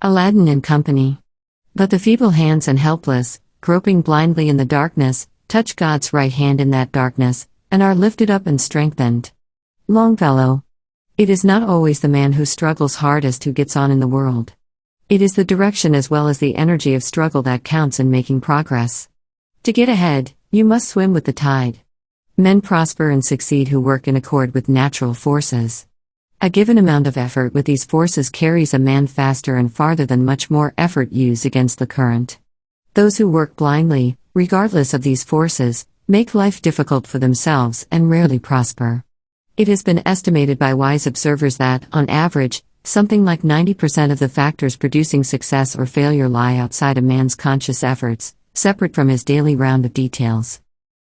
Aladdin and company. But the feeble hands and helpless, groping blindly in the darkness, touch God's right hand in that darkness, and are lifted up and strengthened. Longfellow. It is not always the man who struggles hardest who gets on in the world. It is the direction as well as the energy of struggle that counts in making progress. To get ahead, you must swim with the tide. Men prosper and succeed who work in accord with natural forces. A given amount of effort with these forces carries a man faster and farther than much more effort used against the current. Those who work blindly, regardless of these forces, make life difficult for themselves and rarely prosper. It has been estimated by wise observers that, on average, something like 90% of the factors producing success or failure lie outside a man's conscious efforts, separate from his daily round of details.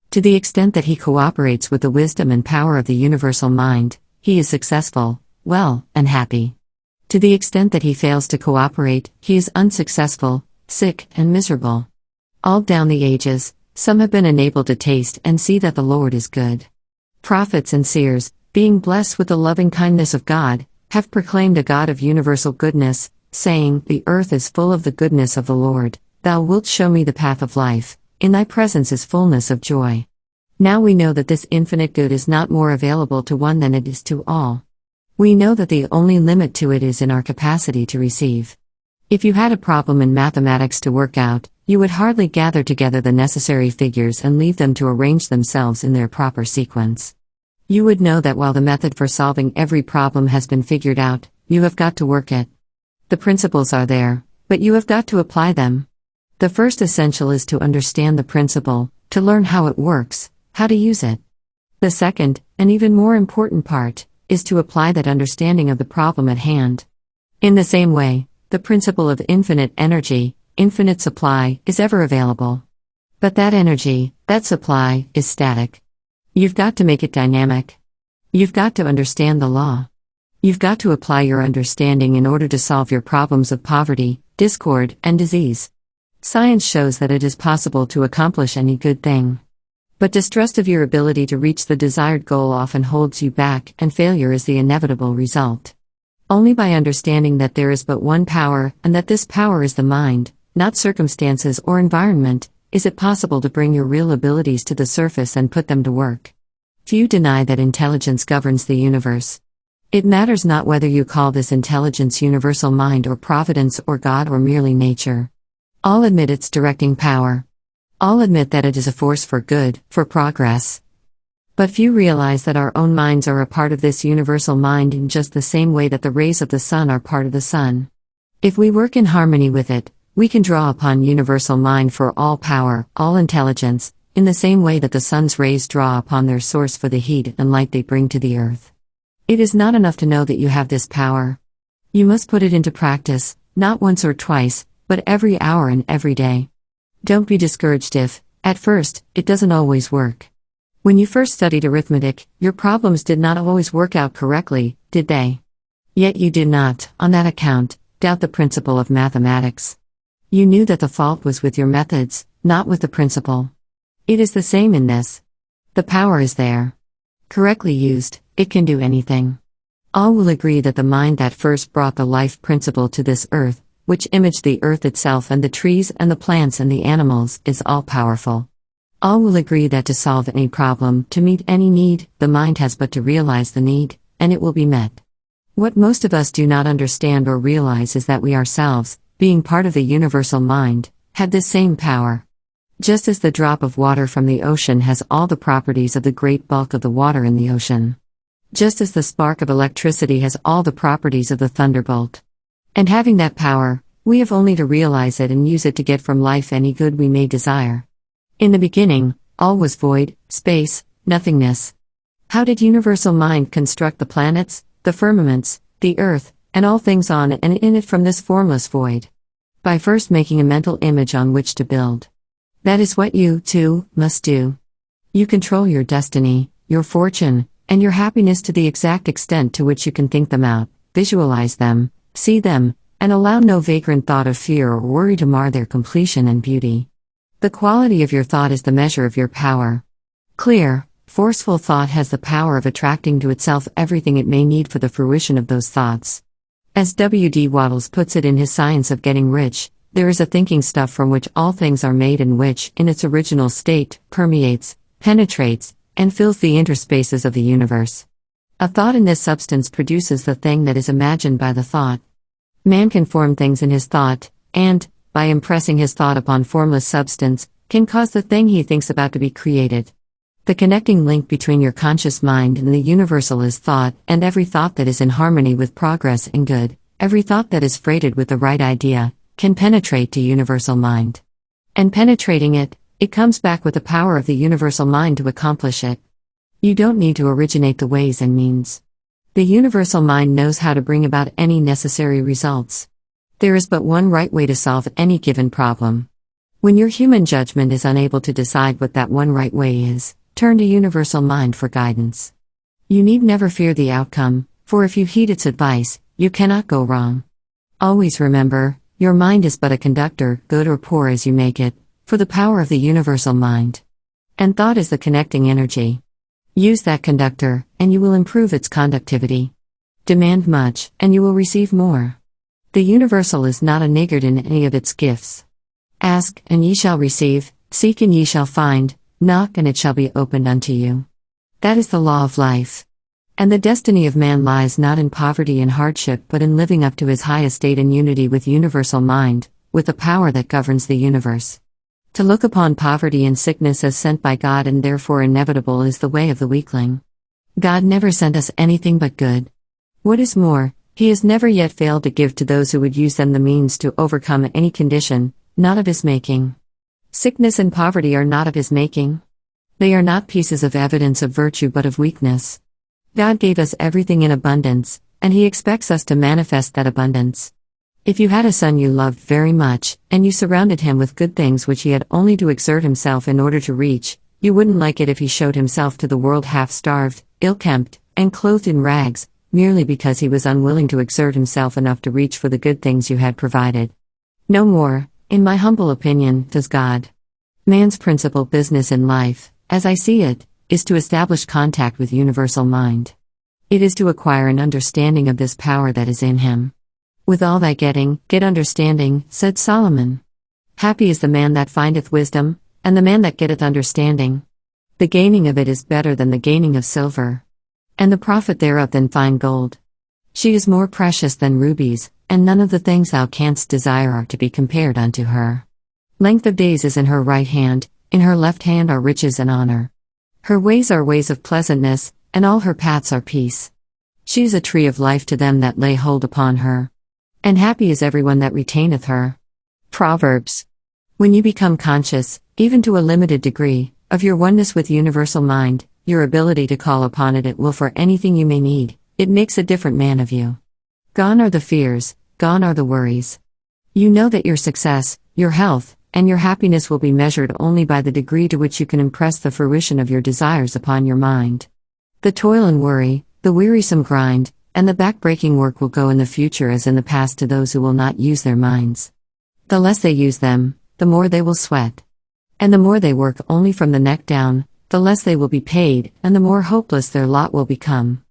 To the extent that he cooperates with the wisdom and power of the universal mind, he is successful, well, and happy. To the extent that he fails to cooperate, he is unsuccessful, sick, and miserable. All down the ages, some have been enabled to taste and see that the Lord is good. Prophets and seers, being blessed with the loving kindness of God, have proclaimed a God of universal goodness, saying, "The earth is full of the goodness of the Lord, thou wilt show me the path of life, in thy presence is fullness of joy." Now we know that this infinite good is not more available to one than it is to all. We know that the only limit to it is in our capacity to receive. If you had a problem in mathematics to work out, you would hardly gather together the necessary figures and leave them to arrange themselves in their proper sequence. You would know that while the method for solving every problem has been figured out, you have got to work it. The principles are there, but you have got to apply them. The first essential is to understand the principle, to learn how it works, how to use it. The second, and even more important part, is to apply that understanding of the problem at hand. In the same way, the principle of infinite energy, infinite supply, is ever available. But that energy, that supply, is static. You've got to make it dynamic. You've got to understand the law. You've got to apply your understanding in order to solve your problems of poverty, discord, and disease. Science shows that it is possible to accomplish any good thing. But distrust of your ability to reach the desired goal often holds you back, and failure is the inevitable result. Only by understanding that there is but one power, and that this power is the mind, not circumstances or environment, is it possible to bring your real abilities to the surface and put them to work. Few deny that intelligence governs the universe. It matters not whether you call this intelligence universal mind or providence or God or merely nature. All admit its directing power. All admit that it is a force for good, for progress. But few realize that our own minds are a part of this universal mind in just the same way that the rays of the sun are part of the sun. If we work in harmony with it, we can draw upon universal mind for all power, all intelligence, in the same way that the sun's rays draw upon their source for the heat and light they bring to the earth. It is not enough to know that you have this power. You must put it into practice, not once or twice, but every hour and every day. Don't be discouraged if, at first, it doesn't always work. When you first studied arithmetic, your problems did not always work out correctly, did they? Yet you did not, on that account, doubt the principle of mathematics. You knew that the fault was with your methods, not with the principle. It is the same in this. The power is there. Correctly used, it can do anything. All will agree that the mind that first brought the life principle to this earth, which imaged the earth itself and the trees and the plants and the animals, is all-powerful. All will agree that to solve any problem, to meet any need, the mind has but to realize the need, and it will be met. What most of us do not understand or realize is that we ourselves, being part of the universal mind, have this same power. Just as the drop of water from the ocean has all the properties of the great bulk of the water in the ocean. Just as the spark of electricity has all the properties of the thunderbolt. And having that power, we have only to realize it and use it to get from life any good we may desire. In the beginning, all was void, space, nothingness. How did universal mind construct the planets, the firmaments, the earth, and all things on and in it from this formless void? By first making a mental image on which to build. That is what you, too, must do. You control your destiny, your fortune, and your happiness to the exact extent to which you can think them out, visualize them, see them, and allow no vagrant thought of fear or worry to mar their completion and beauty. The quality of your thought is the measure of your power. Clear, forceful thought has the power of attracting to itself everything it may need for the fruition of those thoughts. As W.D. Wattles puts it in his Science of Getting Rich, there is a thinking stuff from which all things are made and which, in its original state, permeates, penetrates, and fills the interspaces of the universe. A thought in this substance produces the thing that is imagined by the thought. Man can form things in his thought, and, by impressing his thought upon formless substance, can cause the thing he thinks about to be created. The connecting link between your conscious mind and the universal is thought, and every thought that is in harmony with progress and good, every thought that is freighted with the right idea, can penetrate to universal mind. And penetrating it, it comes back with the power of the universal mind to accomplish it. You don't need to originate the ways and means. The universal mind knows how to bring about any necessary results. There is but one right way to solve any given problem. When your human judgment is unable to decide what that one right way is, turn to universal mind for guidance. You need never fear the outcome, for if you heed its advice, you cannot go wrong. Always remember, your mind is but a conductor, good or poor as you make it, for the power of the universal mind. And thought is the connecting energy. Use that conductor, and you will improve its conductivity. Demand much, and you will receive more. The universal is not a niggard in any of its gifts. Ask, and ye shall receive, seek and ye shall find, knock and it shall be opened unto you. That is the law of life. And the destiny of man lies not in poverty and hardship but in living up to his high estate in unity with universal mind, with the power that governs the universe. To look upon poverty and sickness as sent by God and therefore inevitable is the way of the weakling. God never sent us anything but good. What is more, He has never yet failed to give to those who would use them the means to overcome any condition, not of His making. Sickness and poverty are not of His making. They are not pieces of evidence of virtue but of weakness. God gave us everything in abundance, and He expects us to manifest that abundance. If you had a son you loved very much, and you surrounded him with good things which he had only to exert himself in order to reach, you wouldn't like it if he showed himself to the world half-starved, ill-kempt, and clothed in rags, merely because he was unwilling to exert himself enough to reach for the good things you had provided. No more, in my humble opinion, does God. Man's principal business in life, as I see it, is to establish contact with universal mind. It is to acquire an understanding of this power that is in him. With all thy getting, get understanding, said Solomon. Happy is the man that findeth wisdom, and the man that getteth understanding. The gaining of it is better than the gaining of silver, and the profit thereof than fine gold. She is more precious than rubies, and none of the things thou canst desire are to be compared unto her. Length of days is in her right hand, in her left hand are riches and honor. Her ways are ways of pleasantness, and all her paths are peace. She is a tree of life to them that lay hold upon her. And happy is everyone that retaineth her. Proverbs. When you become conscious, even to a limited degree, of your oneness with universal mind, your ability to call upon it at will for anything you may need, it makes a different man of you. Gone are the fears, gone are the worries. You know that your success, your health, and your happiness will be measured only by the degree to which you can impress the fruition of your desires upon your mind. The toil and worry, the wearisome grind, and the back-breaking work will go in the future as in the past to those who will not use their minds. The less they use them, the more they will sweat. And the more they work only from the neck down, the less they will be paid, and the more hopeless their lot will become.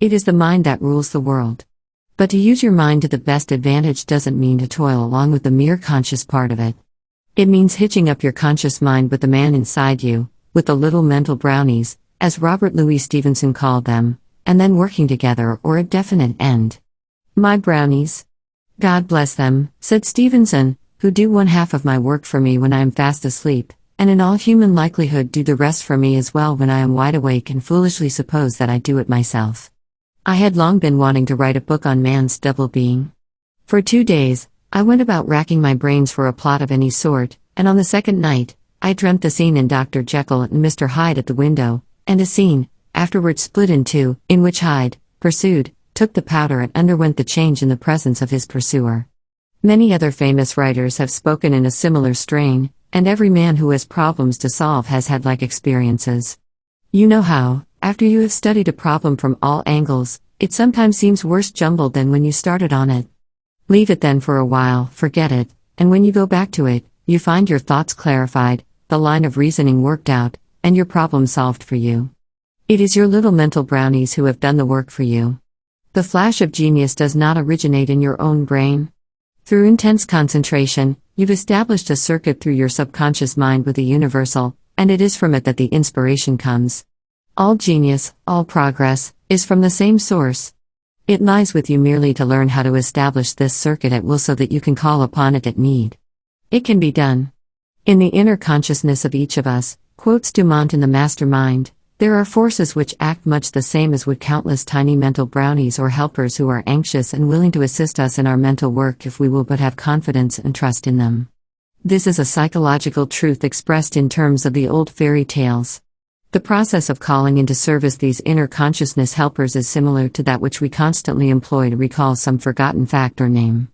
It is the mind that rules the world. But to use your mind to the best advantage doesn't mean to toil along with the mere conscious part of it. It means hitching up your conscious mind with the man inside you, with the little mental brownies, as Robert Louis Stevenson called them, and then working together or a definite end. My brownies. God bless them, said Stevenson, who do one half of my work for me when I am fast asleep, and in all human likelihood do the rest for me as well when I am wide awake and foolishly suppose that I do it myself. I had long been wanting to write a book on man's double being. For 2 days, I went about racking my brains for a plot of any sort, and on the second night, I dreamt the scene in Dr. Jekyll and Mr. Hyde at the window, and a scene, afterwards split in two, in which Hyde, pursued, took the powder and underwent the change in the presence of his pursuer. Many other famous writers have spoken in a similar strain, and every man who has problems to solve has had like experiences. You know how, after you have studied a problem from all angles, it sometimes seems worse jumbled than when you started on it. Leave it then for a while, forget it, and when you go back to it, you find your thoughts clarified, the line of reasoning worked out, and your problem solved for you. It is your little mental brownies who have done the work for you. The flash of genius does not originate in your own brain. Through intense concentration, you've established a circuit through your subconscious mind with the universal, and it is from it that the inspiration comes. All genius, all progress, is from the same source. It lies with you merely to learn how to establish this circuit at will so that you can call upon it at need. It can be done. In the inner consciousness of each of us, quotes Dumont in The Mastermind, there are forces which act much the same as would countless tiny mental brownies or helpers who are anxious and willing to assist us in our mental work if we will but have confidence and trust in them. This is a psychological truth expressed in terms of the old fairy tales. The process of calling into service these inner consciousness helpers is similar to that which we constantly employ to recall some forgotten fact or name.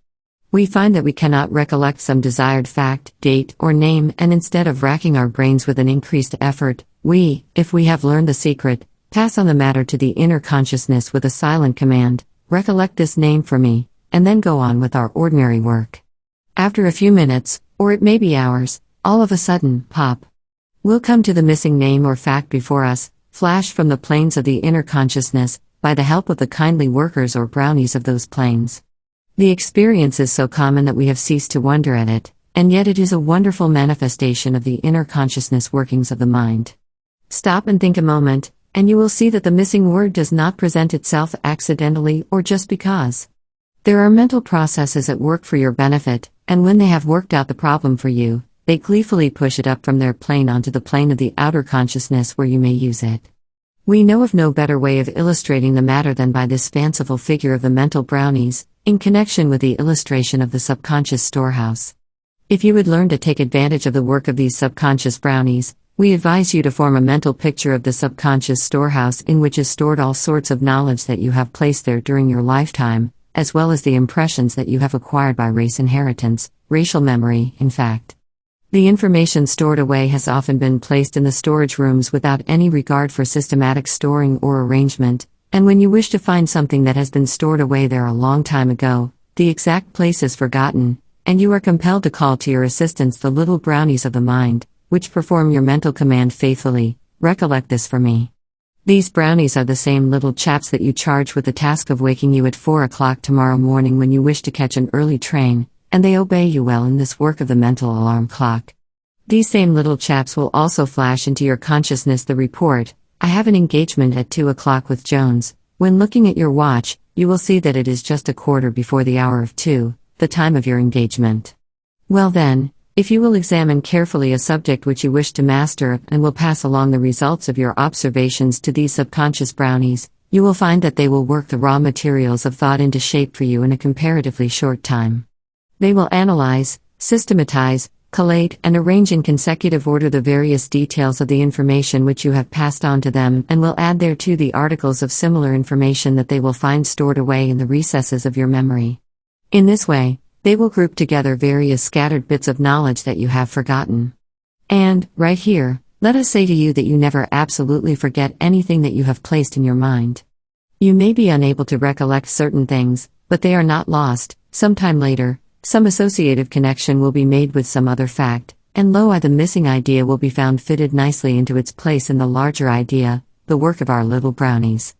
We find that we cannot recollect some desired fact, date, or name, and instead of racking our brains with an increased effort, we, if we have learned the secret, pass on the matter to the inner consciousness with a silent command, "Recollect this name for me," and then go on with our ordinary work. After a few minutes, or it may be hours, all of a sudden, pop, will come to the missing name or fact before us, flashed from the planes of the inner consciousness, by the help of the kindly workers or brownies of those planes. The experience is so common that we have ceased to wonder at it, and yet it is a wonderful manifestation of the inner consciousness workings of the mind. Stop and think a moment, and you will see that the missing word does not present itself accidentally or just because. There are mental processes at work for your benefit, and when they have worked out the problem for you, they gleefully push it up from their plane onto the plane of the outer consciousness where you may use it. We know of no better way of illustrating the matter than by this fanciful figure of the mental brownies, in connection with the illustration of the subconscious storehouse. If you would learn to take advantage of the work of these subconscious brownies, we advise you to form a mental picture of the subconscious storehouse in which is stored all sorts of knowledge that you have placed there during your lifetime, as well as the impressions that you have acquired by race inheritance, racial memory, in fact. The information stored away has often been placed in the storage rooms without any regard for systematic storing or arrangement, and when you wish to find something that has been stored away there a long time ago, the exact place is forgotten, and you are compelled to call to your assistance the little brownies of the mind, which perform your mental command faithfully, "Recollect this for me." These brownies are the same little chaps that you charge with the task of waking you at 4 o'clock tomorrow morning when you wish to catch an early train, and they obey you well in this work of the mental alarm clock. These same little chaps will also flash into your consciousness the report, "I have an engagement at 2 o'clock with Jones." When looking at your watch, you will see that it is just a quarter before the hour of 2, the time of your engagement. Well then, if you will examine carefully a subject which you wish to master and will pass along the results of your observations to these subconscious brownies, you will find that they will work the raw materials of thought into shape for you in a comparatively short time. They will analyze, systematize, collate, and arrange in consecutive order the various details of the information which you have passed on to them, and will add thereto the articles of similar information that they will find stored away in the recesses of your memory. In this way, they will group together various scattered bits of knowledge that you have forgotten. And, right here, let us say to you that you never absolutely forget anything that you have placed in your mind. You may be unable to recollect certain things, but they are not lost. Sometime later, some associative connection will be made with some other fact, and the missing idea will be found fitted nicely into its place in the larger idea, the work of our little brownies.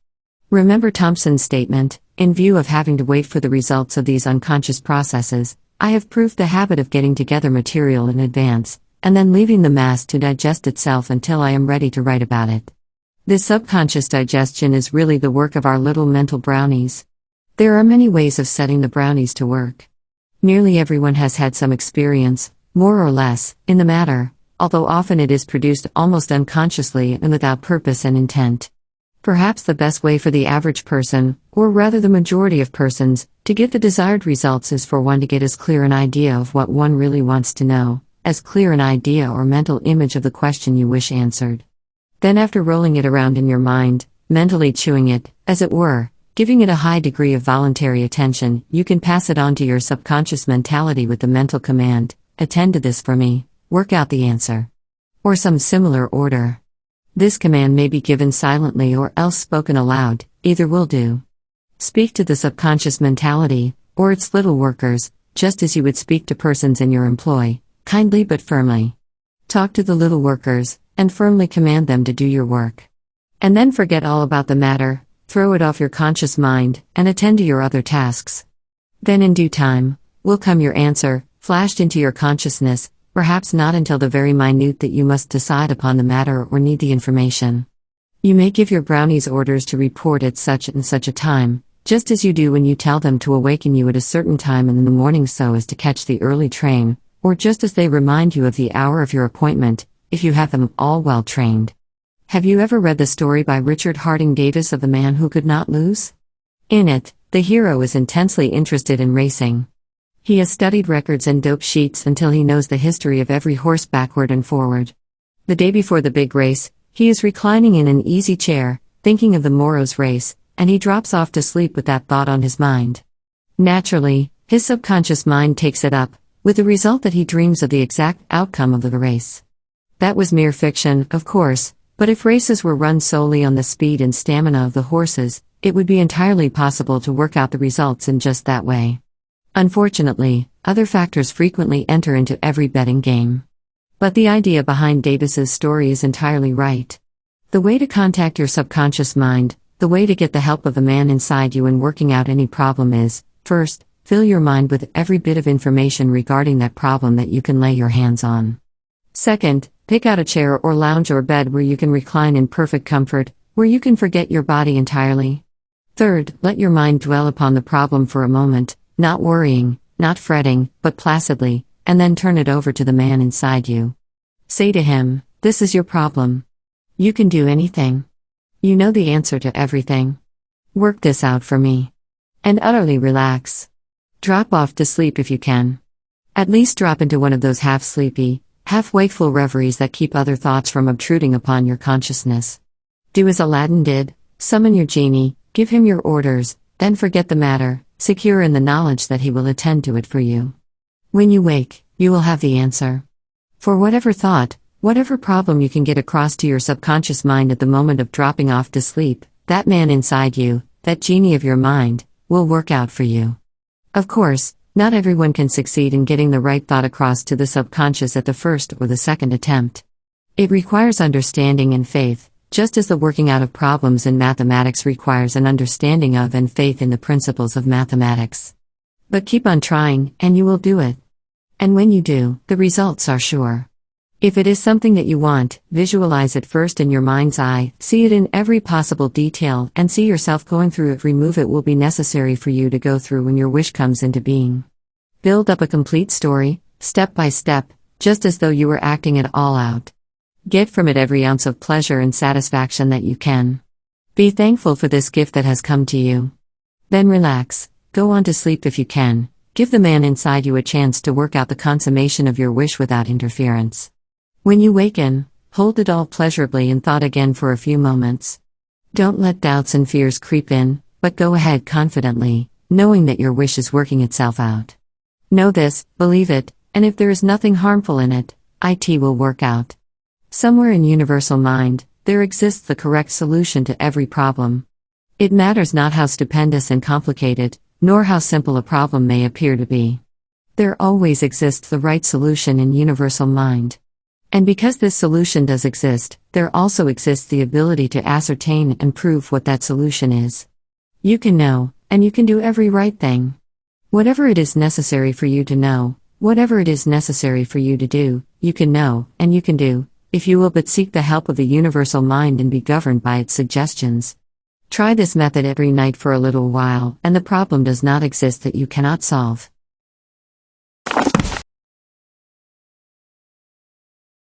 Remember Thompson's statement, "In view of having to wait for the results of these unconscious processes, I have proved the habit of getting together material in advance, and then leaving the mass to digest itself until I am ready to write about it." This subconscious digestion is really the work of our little mental brownies. There are many ways of setting the brownies to work. Nearly everyone has had some experience, more or less, in the matter, although often it is produced almost unconsciously and without purpose and intent. Perhaps the best way for the average person, or rather the majority of persons, to get the desired results is for one to get as clear an idea of what one really wants to know, as clear an idea or mental image of the question you wish answered. Then after rolling it around in your mind, mentally chewing it, as it were, giving it a high degree of voluntary attention, you can pass it on to your subconscious mentality with the mental command, "Attend to this for me, work out the answer." Or some similar order. This command may be given silently or else spoken aloud, either will do. Speak to the subconscious mentality, or its little workers, just as you would speak to persons in your employ, kindly but firmly. Talk to the little workers, and firmly command them to do your work. And then forget all about the matter, Throw it off your conscious mind, and attend to your other tasks. Then in due time, will come your answer, flashed into your consciousness, perhaps not until the very minute that you must decide upon the matter or need the information. You may give your brownies orders to report at such and such a time, just as you do when you tell them to awaken you at a certain time in the morning so as to catch the early train, or just as they remind you of the hour of your appointment, if you have them all well trained. Have you ever read the story by Richard Harding Davis of the man who could not lose? In it, the hero is intensely interested in racing. He has studied records and dope sheets until he knows the history of every horse backward and forward. The day before the big race, he is reclining in an easy chair, thinking of the morrow's race, and he drops off to sleep with that thought on his mind. Naturally, his subconscious mind takes it up, with the result that he dreams of the exact outcome of the race. That was mere fiction, of course, but if races were run solely on the speed and stamina of the horses, it would be entirely possible to work out the results in just that way. Unfortunately, other factors frequently enter into every betting game. But the idea behind Davis's story is entirely right. The way to contact your subconscious mind, the way to get the help of the man inside you in working out any problem is, first, fill your mind with every bit of information regarding that problem that you can lay your hands on. Second, pick out a chair or lounge or bed where you can recline in perfect comfort, where you can forget your body entirely. Third, let your mind dwell upon the problem for a moment, not worrying, not fretting, but placidly, and then turn it over to the man inside you. Say to him, "This is your problem. You can do anything. You know the answer to everything. Work this out for me." And utterly relax. Drop off to sleep if you can. At least drop into one of those half-sleepy, half-wakeful reveries that keep other thoughts from obtruding upon your consciousness. Do as Aladdin did, summon your genie, give him your orders, then forget the matter, secure in the knowledge that he will attend to it for you. When you wake, you will have the answer. For whatever thought, whatever problem you can get across to your subconscious mind at the moment of dropping off to sleep, that man inside you, that genie of your mind, will work out for you. Of course, not everyone can succeed in getting the right thought across to the subconscious at the first or the second attempt. It requires understanding and faith, just as the working out of problems in mathematics requires an understanding of and faith in the principles of mathematics. But keep on trying, and you will do it. And when you do, the results are sure. If it is something that you want, visualize it first in your mind's eye, see it in every possible detail, and see yourself going through it. Remove it will be necessary for you to go through when your wish comes into being. Build up a complete story, step by step, just as though you were acting it all out. Get from it every ounce of pleasure and satisfaction that you can. Be thankful for this gift that has come to you. Then relax, go on to sleep if you can. Give the man inside you a chance to work out the consummation of your wish without interference. When you waken, hold it all pleasurably in thought again for a few moments. Don't let doubts and fears creep in, but go ahead confidently, knowing that your wish is working itself out. Know this, believe it, and if there is nothing harmful in it, it will work out. Somewhere in universal mind, there exists the correct solution to every problem. It matters not how stupendous and complicated, nor how simple a problem may appear to be. There always exists the right solution in universal mind. And because this solution does exist, there also exists the ability to ascertain and prove what that solution is. You can know, and you can do every right thing. Whatever it is necessary for you to know, whatever it is necessary for you to do, you can know, and you can do, if you will but seek the help of the universal mind and be governed by its suggestions. Try this method every night for a little while, and the problem does not exist that you cannot solve.